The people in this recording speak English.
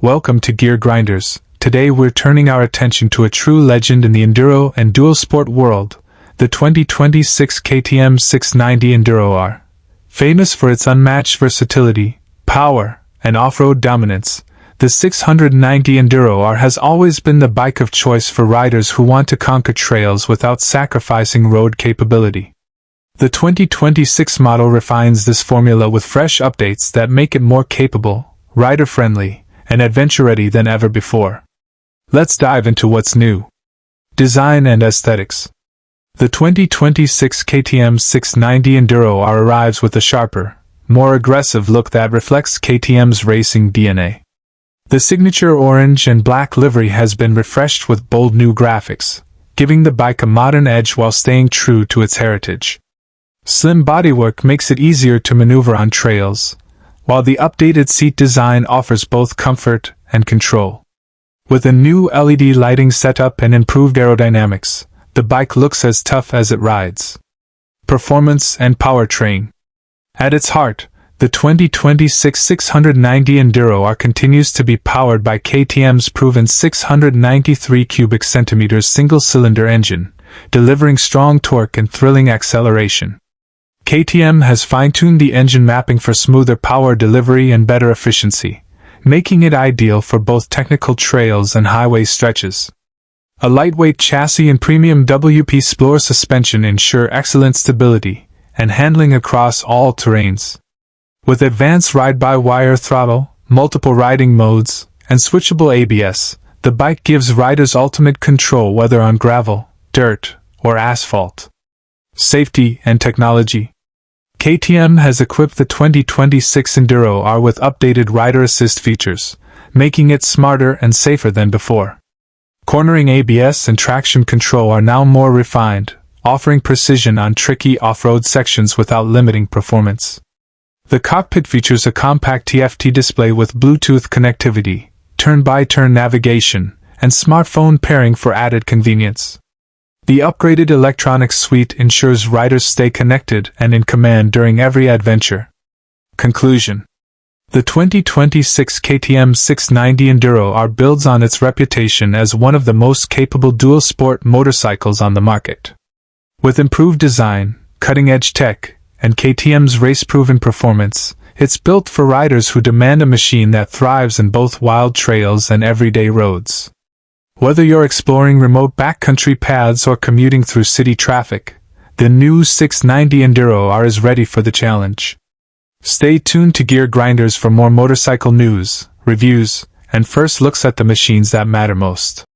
Welcome to Gear Grinders. Today we're turning our attention to a true legend in the enduro and dual sport world, the 2026 KTM 690 Enduro R. Famous for its unmatched versatility, power, and off-road dominance, the 690 Enduro R has always been the bike of choice for riders who want to conquer trails without sacrificing road capability. The 2026 model refines this formula with fresh updates that make it more capable, rider-friendly, and adventure-ready than ever before. Let's dive into what's new. Design and aesthetics. The 2026 KTM 690 Enduro R arrives with a sharper, more aggressive look that reflects KTM's racing DNA. The signature orange and black livery has been refreshed with bold new graphics, giving the bike a modern edge while staying true to its heritage. Slim bodywork makes it easier to maneuver on trails, while the updated seat design offers both comfort and control. With a new LED lighting setup and improved aerodynamics, the bike looks as tough as it rides. Performance and powertrain. At its heart, the 2026 690 Enduro R continues to be powered by KTM's proven 693 cubic centimeters single-cylinder engine, delivering strong torque and thrilling acceleration. KTM has fine-tuned the engine mapping for smoother power delivery and better efficiency, making it ideal for both technical trails and highway stretches. A lightweight chassis and premium XPLOR suspension ensure excellent stability and handling across all terrains. With advanced ride-by-wire throttle, multiple riding modes, and switchable ABS, the bike gives riders ultimate control whether on gravel, dirt, or asphalt. Safety and technology. KTM has equipped the 2026 Enduro R with updated rider assist features, making it smarter and safer than before. Cornering ABS and traction control are now more refined, offering precision on tricky off-road sections without limiting performance. The cockpit features a compact TFT display with Bluetooth connectivity, turn-by-turn navigation, and smartphone pairing for added convenience. The upgraded electronics suite ensures riders stay connected and in command during every adventure. Conclusion. The 2026 KTM 690 Enduro R builds on its reputation as one of the most capable dual-sport motorcycles on the market. With improved design, cutting-edge tech, and KTM's race-proven performance, it's built for riders who demand a machine that thrives in both wild trails and everyday roads. Whether you're exploring remote backcountry paths or commuting through city traffic, the new 690 Enduro R is ready for the challenge. Stay tuned to Gear Grinders for more motorcycle news, reviews, and first looks at the machines that matter most.